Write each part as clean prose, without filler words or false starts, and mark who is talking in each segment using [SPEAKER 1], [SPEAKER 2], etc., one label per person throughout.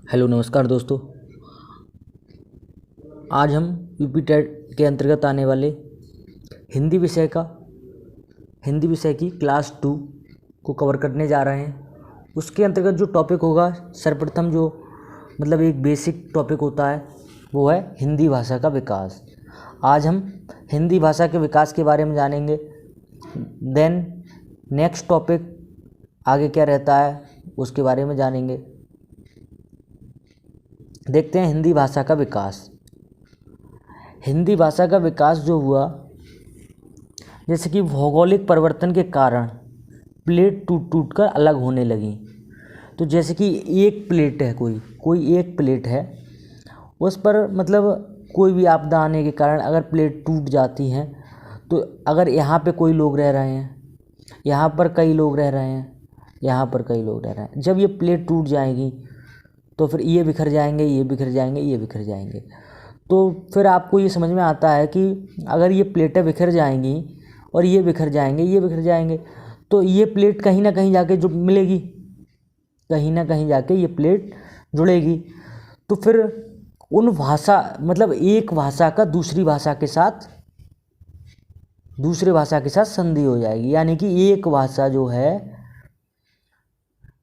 [SPEAKER 1] Hello नमस्कार दोस्तों। आज हम यूपी टेट के अंतर्गत आने वाले हिंदी विषय की क्लास 2 को कवर करने जा रहे हैं। उसके अंतर्गत जो टॉपिक होगा, सर्वप्रथम जो एक बेसिक टॉपिक होता है वो है हिंदी भाषा का विकास। आज हम हिंदी भाषा के विकास के बारे में जानेंगे। देन नेक्स्ट टॉपिक आगे क्या रहता है उसके बारे में जानेंगे। देखते हैं हिंदी भाषा का विकास। हिंदी भाषा का विकास जो हुआ, जैसे कि भौगोलिक परिवर्तन के कारण प्लेट टूट कर अलग होने लगी। तो जैसे कि एक प्लेट है, कोई एक प्लेट है, उस पर कोई भी आपदा आने के कारण अगर प्लेट टूट जाती हैं, तो अगर यहाँ पे कोई लोग रह रहे हैं, यहाँ पर कई लोग रह रहे हैं, यहाँ पर कई लोग रह रहे हैं, जब ये प्लेट टूट जाएगी तो फिर ये बिखर जाएंगे, ये बिखर जाएंगे, ये बिखर जाएंगे। तो फिर आपको ये समझ में आता है कि अगर ये प्लेटें बिखर जाएंगी और ये बिखर जाएंगे, ये बिखर जाएंगे, तो ये प्लेट कहीं ना कहीं जाके जो मिलेगी, कहीं ना कहीं जाके ये प्लेट जुड़ेगी। तो फिर उन भाषा एक भाषा का दूसरे भाषा के साथ संधि हो जाएगी, यानी कि एक भाषा जो है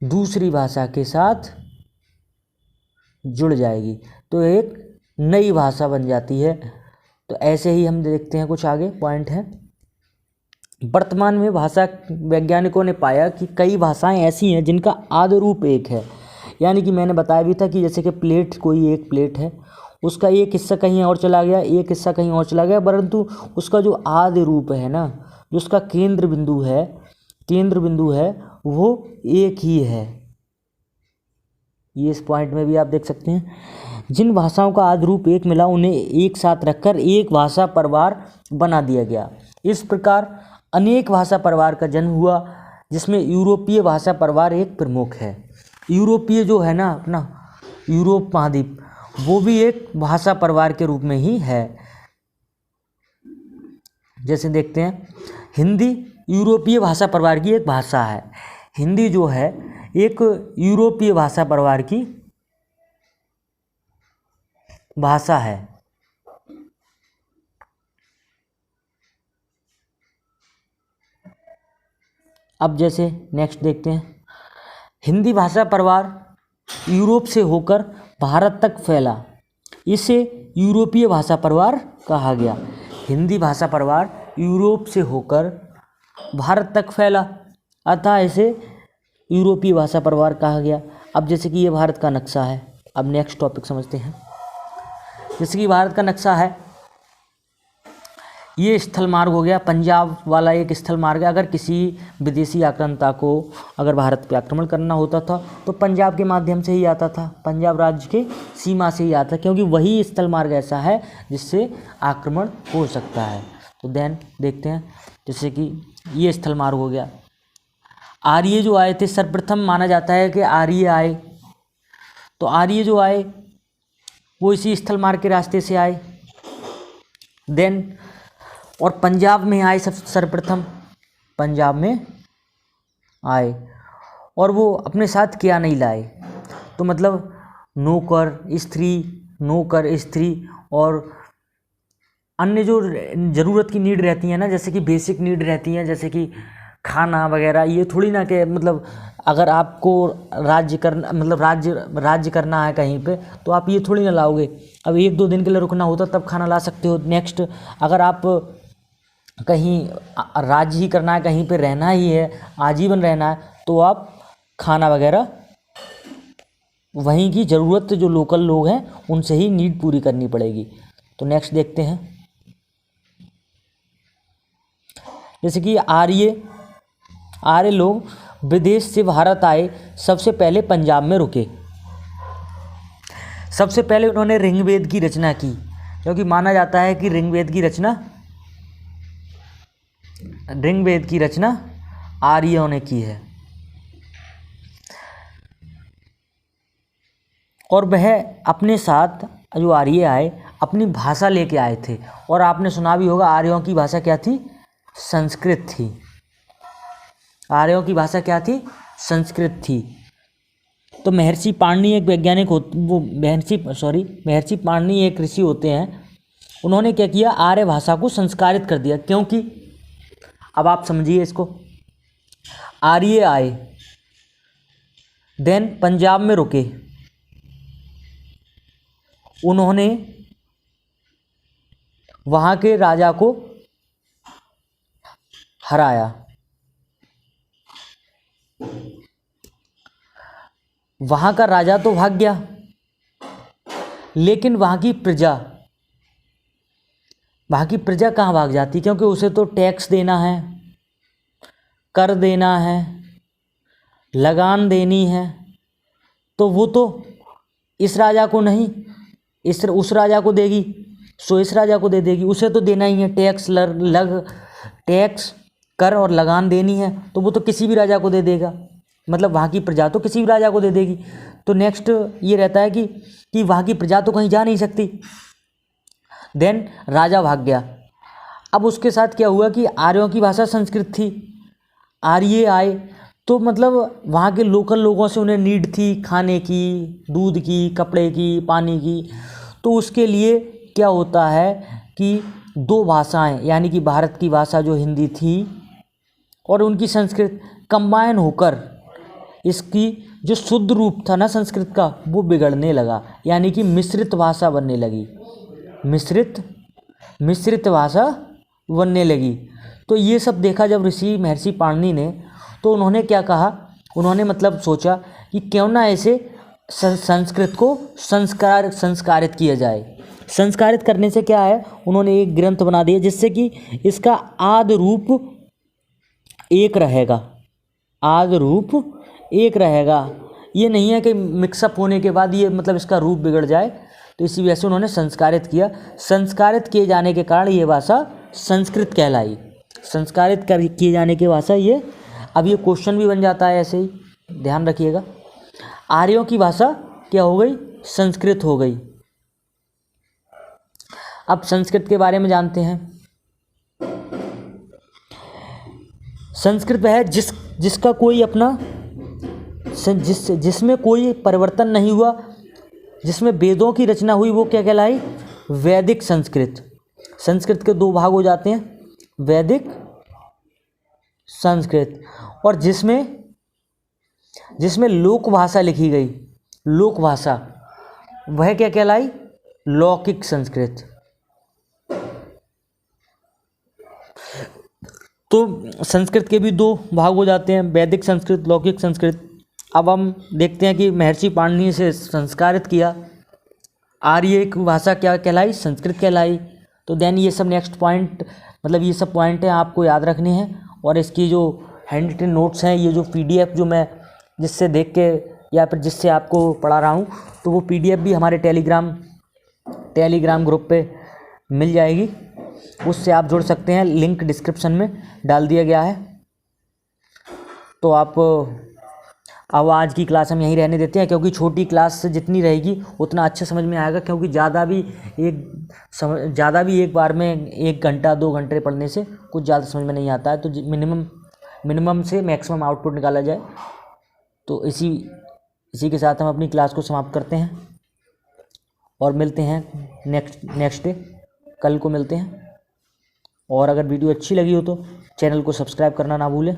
[SPEAKER 1] दूसरी भाषा के साथ जुड़ जाएगी, तो एक नई भाषा बन जाती है। तो ऐसे ही हम देखते हैं, कुछ आगे पॉइंट है। वर्तमान में भाषा वैज्ञानिकों ने पाया कि कई भाषाएं ऐसी हैं जिनका आदि रूप एक है, यानी कि मैंने बताया भी था कि जैसे कि कोई एक प्लेट है, उसका एक हिस्सा कहीं और चला गया, एक हिस्सा कहीं और चला गया, परंतु उसका जो आदि रूप है ना, जो उसका केंद्र बिंदु है वो एक ही है। ये इस पॉइंट में भी आप देख सकते हैं। जिन भाषाओं का आदि रूप एक मिला, उन्हें एक साथ रखकर एक भाषा परिवार बना दिया गया। इस प्रकार अनेक भाषा परिवार का जन्म हुआ, जिसमें यूरोपीय भाषा परिवार एक प्रमुख है। यूरोपीय जो है ना, अपना यूरोप महाद्वीप, वो भी एक भाषा परिवार के रूप में ही है। जैसे देखते हैं, हिंदी यूरोपीय भाषा परिवार की एक भाषा है। हिंदी जो है एक यूरोपीय भाषा परिवार की भाषा है। अब जैसे नेक्स्ट देखते हैं, हिंदी भाषा परिवार यूरोप से होकर भारत तक फैला, इसे यूरोपीय भाषा परिवार कहा गया। हिंदी भाषा परिवार यूरोप से होकर भारत तक फैला, अतः इसे यूरोपीय भाषा परिवार कहा गया। अब जैसे कि ये भारत का नक्शा है, अब नेक्स्ट टॉपिक समझते हैं। जैसे कि भारत का नक्शा है, ये स्थल मार्ग हो गया, पंजाब वाला एक स्थल मार्ग है। अगर किसी विदेशी आक्रांता को अगर भारत पे आक्रमण करना होता था तो पंजाब के माध्यम से ही आता था, पंजाब राज्य के सीमा से ही आता, क्योंकि वही स्थल मार्ग ऐसा है जिससे आक्रमण हो सकता है। तो देन देखते हैं, जैसे कि ये स्थल मार्ग हो गया। आर्य जो आए थे, सर्वप्रथम माना जाता है कि आर्य आए, तो आर्य जो आए वो इसी स्थल मार्ग के रास्ते से आए। देन और पंजाब में आए, सर्वप्रथम पंजाब में आए, और वो अपने साथ क्या नहीं लाए, तो नौकर स्त्री और अन्य जो ज़रूरत की नीड रहती है ना, जैसे कि बेसिक नीड रहती हैं, जैसे कि खाना वगैरह। ये थोड़ी ना कि अगर आपको राज्य करना है कहीं पे, तो आप ये थोड़ी ना लाओगे। अब 1-2 दिन के लिए रुकना होता तब खाना ला सकते हो। नेक्स्ट अगर आप कहीं राज्य ही करना है, कहीं पे रहना ही है, आजीवन रहना है, तो आप खाना वगैरह वहीं की ज़रूरत जो लोकल लोग हैं उनसे ही नीड पूरी करनी पड़ेगी। तो नेक्स्ट देखते हैं, जैसे कि आर्य लोग विदेश से भारत आए, सबसे पहले पंजाब में रुके। सबसे पहले उन्होंने ऋग्वेद की रचना की, क्योंकि माना जाता है कि ऋग्वेद की रचना आर्यों ने की है। और वह अपने साथ जो आर्य आए अपनी भाषा लेके आए थे, और आपने सुना भी होगा आर्यों की भाषा क्या थी, संस्कृत थी। आर्यों की भाषा क्या थी, संस्कृत थी। तो महर्षि पाणिनि एक वैज्ञानिक वो महर्षि पाणिनि एक ऋषि होते हैं। उन्होंने क्या किया, आर्य भाषा को संस्कारित कर दिया, क्योंकि अब आप समझिए इसको। आर्य आए, देन पंजाब में रुके, उन्होंने वहां के राजा को हराया। वहां का राजा तो भाग गया, लेकिन वहां की प्रजा कहाँ भाग जाती, क्योंकि उसे तो टैक्स देना है, कर देना है, लगान देनी है, तो वो तो इस राजा को नहीं, उस राजा को देगी, सो इस राजा को दे देगी। उसे तो देना ही है, टैक्स कर और लगान देनी है, तो वो तो किसी भी राजा को दे देगा, मतलब वहाँ की प्रजा तो किसी भी राजा को दे देगी। तो नेक्स्ट ये रहता है कि वहाँ की प्रजा तो कहीं जा नहीं सकती। देन राजा भाग गया। अब उसके साथ क्या हुआ कि आर्यों की भाषा संस्कृत थी, आर्य आए, तो मतलब वहाँ के लोकल लोगों से उन्हें नीड थी खाने की, दूध की, कपड़े की, पानी की। तो उसके लिए क्या होता है कि दो भाषाएं, यानी कि भारत की भाषा जो हिंदी थी और उनकी संस्कृत कंबाइन होकर इसकी जो शुद्ध रूप था ना संस्कृत का, वो बिगड़ने लगा, यानी कि मिश्रित भाषा बनने लगी, मिश्रित भाषा बनने लगी। तो ये सब देखा जब महर्षि पाणिनि ने, तो उन्होंने क्या कहा, उन्होंने मतलब सोचा कि क्यों ना ऐसे संस्कृत को संस्कारित किया जाए। संस्कारित करने से क्या है, उन्होंने एक ग्रंथ बना दिया जिससे कि इसका आदि रूप एक रहेगा, ये नहीं है कि मिक्सअप होने के बाद ये मतलब इसका रूप बिगड़ जाए। तो इसी वजह से उन्होंने संस्कारित किया। संस्कारित किए जाने के कारण ये भाषा संस्कृत कहलाई। संस्कारित किए जाने की भाषा ये। अब ये क्वेश्चन भी बन जाता है ऐसे ही, ध्यान रखिएगा। आर्यों की भाषा क्या हो गई, संस्कृत हो गई। अब संस्कृत के बारे में जानते हैं। संस्कृत वह है जिसका कोई अपना जिसमें कोई परिवर्तन नहीं हुआ, जिसमें वेदों की रचना हुई, वो क्या कहलाई, वैदिक संस्कृत। संस्कृत के दो भाग हो जाते हैं, वैदिक संस्कृत, और जिसमें लोक भाषा लिखी गई, लोक भाषा, वह क्या कहलाई, लौकिक संस्कृत। तो संस्कृत के भी दो भाग हो जाते हैं, वैदिक संस्कृत, लौकिक संस्कृत। अब हम देखते हैं कि महर्षि पाणिनि से संस्कारित किया, आर्य भाषा क्या कहलाई, संस्कृत कहलाई। तो देन ये सब नेक्स्ट पॉइंट, मतलब ये सब पॉइंट हैं आपको याद रखने हैं। और इसकी जो हैंड रिटन नोट्स हैं, ये जो PDF जो मैं जिससे देख के या फिर जिससे आपको पढ़ा रहा हूँ, तो वो PDF भी हमारे टेलीग्राम ग्रुप पे मिल जाएगी, उससे आप जुड़ सकते हैं। लिंक डिस्क्रिप्शन में डाल दिया गया है। तो आप अब आज की क्लास हम यहीं रहने देते हैं, क्योंकि छोटी क्लास से जितनी रहेगी उतना अच्छा समझ में आएगा, क्योंकि ज़्यादा भी एक बार में 1 घंटा 2 घंटे पढ़ने से कुछ ज़्यादा समझ में नहीं आता है। तो मिनिमम से मैक्सिमम आउटपुट निकाला जाए। तो इसी के साथ हम अपनी क्लास को समाप्त करते हैं और मिलते हैं नेक्स्ट डे, कल को मिलते हैं। और अगर वीडियो अच्छी लगी हो तो चैनल को सब्सक्राइब करना ना भूलें।